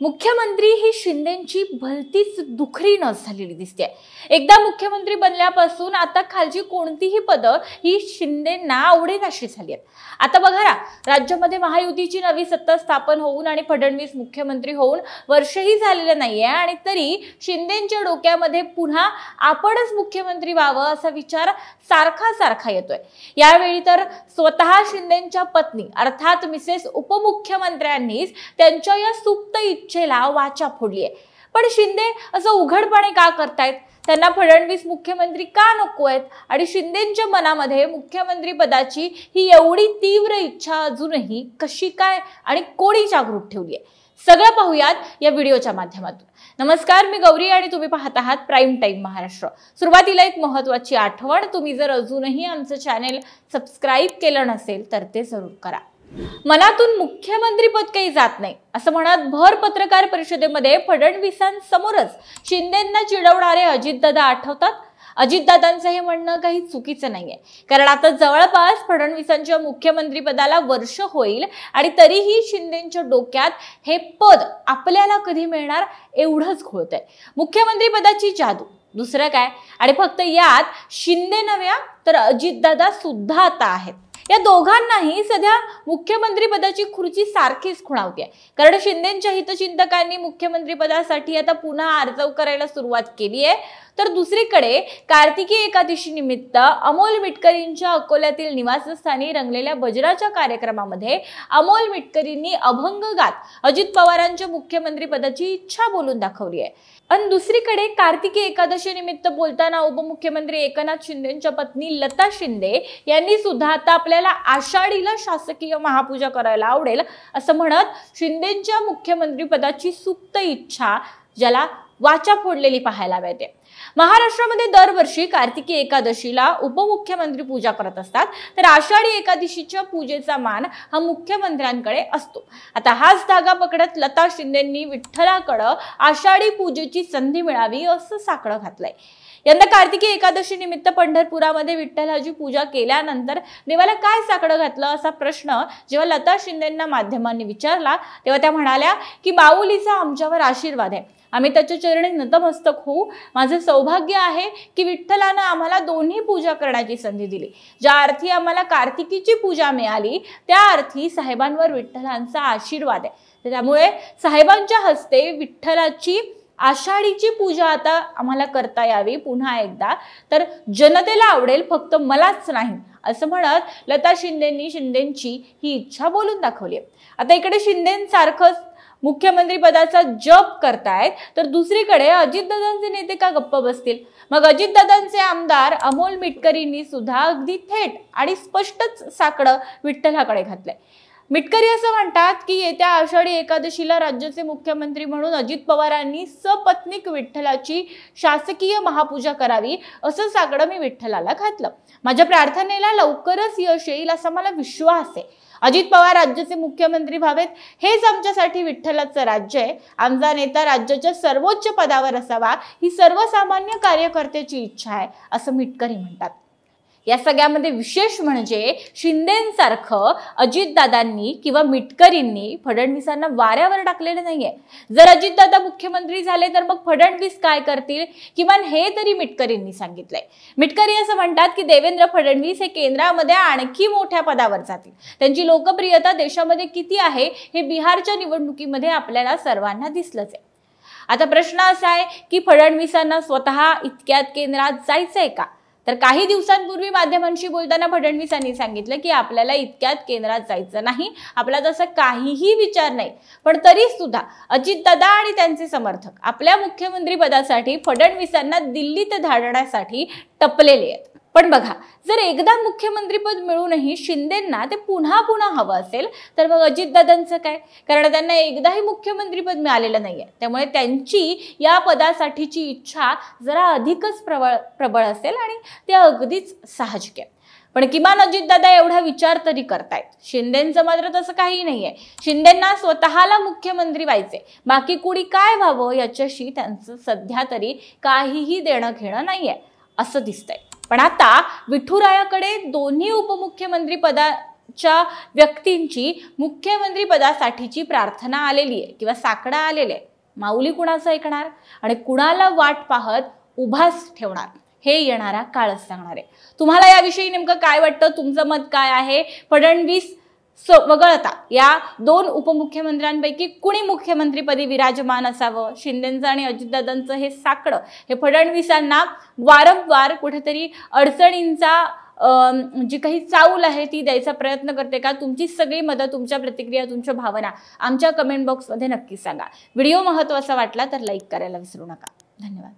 मुख्यमंत्री ही शिंदेंची भलतीच दुखरी नस झालेली दिसते। एकदा मुख्यमंत्री बनल्यापासून आता खालची कोणतीही पदं ही शिंदेंना आवडेनाशी झाली आहेत। आता बघा ना, राज्यामध्ये महायुतीची नवी सत्ता स्थापन होऊन आणि फडणवीस मुख्यमंत्री होऊन वर्षही झालेले नाहीये आणि तरी शिंदेंच्या डोक्यामध्ये पुन्हा आपणच मुख्यमंत्री व्हावं असा विचार सारखा येतोय। यावेळी तर स्वतः शिंदेंच्या पत्नी अर्थात मिसेस उपमुख्यमंत्र्यांनीच त्यांच्या या सुप्त इच्छेला वाचा फोडली आहे। पण शिंदे असं उघडपणे का करतायत? त्यांना फडणवीस मुख्यमंत्री का नको आहेत आणि शिंदेंच्या मनामध्ये मुख्यमंत्री पदाची ही एवढी तीव्र इच्छा अजूनही कशी काय आणि कोणी जागृत ठेवली आहे? सगळं पाहूयात या व्हिडिओच्या माध्यमातून। नमस्कार, मी गौरी आणि तुम्ही पाहत आहात प्राइम टाइम महाराष्ट्र। सुरुवातीला एक महत्त्वाची आठवण, तुम्ही जर अजूनही आमचं चॅनेल सबस्क्राइब केलं नसेल तर ते जरूर करा। मनातून मुख्यमंत्री पद काही जात नाही असं म्हणत भर पत्रकार परिषदेमध्ये फडणवीसांसमोरच शिंदेंना चिडवणारे अजितदादा आठवतात। अजितदादांचं हे म्हणणं काही चुकीचं नाहीये, कारण आता जवळपास फडणवीसांच्या मुख्यमंत्री पदाला वर्ष होईल आणि तरीही शिंदेंच्या डोक्यात हे पद आपल्याला कधी मिळणार एवढंच घोळतंय। मुख्यमंत्री पदाची जादू, दुसरं काय? आणि फक्त यात शिंदे नव्या तर अजितदादा सुद्धा आता आहेत। या दोघांनाही सध्या मुख्यमंत्री पदाची खुर्ची सारखीच खुणावते, कारण शिंदेंच्या हितचिंतकांनी मुख्यमंत्री पदासाठी आता पुन्हा आर्जव करायला सुरुवात केली आहे। तर दुसरीकडे कार्तिकी एकादशी निमित्त अमोल मिटकरींच्या अकोल्यातील निवासस्थानी रंगलेल्या भजनाच्या कार्यक्रमामध्ये अमोल मिटकरींनी अभंग गात अजित पवारांच्या मुख्यमंत्री पदाची इच्छा बोलून दाखवली आहे। आणि दुसरीकडे कार्तिकी एकादशी निमित्त बोलताना उपमुख्यमंत्री एकनाथ शिंदेंच्या पत्नी लता शिंदे यांनी सुद्धा आता आपल्याला आषाढीला शासकीय महापूजा करायला आवडेल असं म्हणत शिंदेंच्या मुख्यमंत्री पदाची सुप्त इच्छा ज्याला वाचा फोडलेली पाहायला मिळते। महाराष्ट्रामध्ये दरवर्षी कार्तिकी एकादशीला उपमुख्यमंत्री पूजा करत असतात, तर आषाढी एकादशीच्या पूजेचा मान हा मुख्यमंत्र्यांकडे असतो। आता हाच धागा पकडत लता शिंदेंनी विठ्ठलाकडे आषाढी पूजेची संधी मिळावी असं साकडं घातलंय। यंदा कार्तिकी एकादशी निमित्त पंढरपुरामध्ये विठ्ठलाची पूजा केल्यानंतर देवाला काय साकडं घातलं असा प्रश्न जेव्हा लता शिंदेंना माध्यमांनी विचारला तेव्हा त्या म्हणाल्या की माऊलीचा आमच्यावर आशीर्वाद आहे, आम्ही त्याच्या चरणी नतमस्तक होऊ। माझे सौभाग्य आहे की विठ्ठलानं आम्हाला दोन्ही पूजा करण्याची संधी दिली। ज्या अर्थी आम्हाला कार्तिकीची पूजा मिळाली त्या अर्थी साहेबांवर विठ्ठलांचा आशीर्वाद आहे, त्यामुळे साहेबांच्या हस्ते विठ्ठलाची आषाढीची पूजा आता आम्हाला करता यावी पुन्हा एकदा, तर जनतेला आवडेल, फक्त मलाच नाही असं म्हणत लता शिंदेंनी शिंदेंची ही इच्छा बोलून दाखवली। आता इकडे शिंदेंसारखंच मुख्यमंत्री पदाचा जप करतायत, तर दुसरीकडे अजितदादांचे नेते का गप्प बसतील? मग अजितदादांचे आमदार अमोल मिटकरींनी सुद्धा अगदी थेट आणि स्पष्टच साकडं विठ्ठलाकडे घातलंय। मिटकरी असं म्हणतात की येत्या आषाढी एकादशीला राज्याचे मुख्यमंत्री म्हणून अजित पवारांनी सपत्नीक विठ्ठलाची शासकीय महापूजा करावी असं साकडं मी विठ्ठलाला घातलं। माझ्या प्रार्थनेला लवकरच यश येईल असा मला विश्वास आहे। अजित पवार राज्याचे मुख्यमंत्री व्हावेत हेच आमच्यासाठी विठ्ठलाचं राज्य आहे। आमचा नेता राज्याच्या सर्वोच्च पदावर असावा ही सर्वसामान्य कार्यकर्त्याची इच्छा आहे असं मिटकरी म्हणतात। या सगळ्यामध्ये विशेष म्हणजे शिंदेंसारखं अजितदादांनी किंवा मिटकरींनी फडणवीसांना वाऱ्यावर टाकलेलं नाहीये। जर अजितदादा मुख्यमंत्री झाले तर मग फडणवीस काय करतील, किमान हे तरी मिटकरींनी सांगितलंय। मिटकरी असं म्हणतात की देवेंद्र फडणवीस हे केंद्रामध्ये आणखी मोठ्या पदावर जातील। त्यांची लोकप्रियता देशामध्ये किती आहे हे बिहारच्या निवडणुकीमध्ये आपल्याला सर्वांना दिसलंच आहे। आता प्रश्न असा आहे की फडणवीसांना स्वतः इतक्यात केंद्रात जायचंय का? तर काही दिवसांपूर्वी माध्यमांशी बोलताना फडणवीसांनी सांगितलं की आपल्याला इतक्यात केंद्रात जायचं नाही, आपला तसा काहीही विचार नाही। पण तरी सुद्धा अजितदादा आणि त्यांचे समर्थक आपल्या मुख्यमंत्री पदासाठी फडणवीसांना दिल्लीत धाडण्यासाठी टपलेले आहेत। पण बघा, जर एकदा मुख्यमंत्रीपद मिळूनही शिंदेंना ते पुन्हा हवं असेल तर मग अजितदादांचं काय? कारण त्यांना एकदाही मुख्यमंत्रीपद मिळालेलं नाहीये, त्यामुळे त्यांची या पदासाठीची इच्छा जरा अधिकच प्रबळ असेल आणि ते अगदीच साहजिक आहे। पण किमान अजितदादा एवढा विचार तरी करतायत। शिंदेंचं मात्र तसं काही नाहीये। शिंदेंना स्वतःला मुख्यमंत्री व्हायचे, बाकी कुणी काय व्हावं याच्याशी त्यांचं सध्या तरी काहीही देणं घेणं नाहीये असं दिसतंय। पण आता विठुरायाकडे दोन्ही उपमुख्यमंत्री पदा च्या व्यक्तींची मुख्यमंत्री पदासाठीची प्रार्थना आलेली आहे किंवा साकडा आलेला आहे. माऊली कुणाचं ऐकणार आणि कुणाला वाट पाहत उभाच ठेवणार हे येणारा काळच सांगणार आहे. तुम्हाला याविषयी नेमकं काय वाटतं, तुमचं मत काय आहे? फडणवीस वगळता या 2 उपमुख्यमंत्र्यांपैकी कुणी मुख्यमंत्रीपदी विराजमान असावं? शिंदेंचं आणि अजितदादांचं हे साकडं हे फडणवीसांना वारंवार कुठेतरी अडचणींचा जी काही चाऊल आहे ती द्यायचा प्रयत्न करते का? तुमची सगळी मतं, तुमच्या प्रतिक्रिया, तुमच्या भावना आमच्या कमेंट बॉक्समध्ये नक्की सांगा. व्हिडिओ महत्त्वाचा वाटला तर लाईक करायला विसरू नका. धन्यवाद.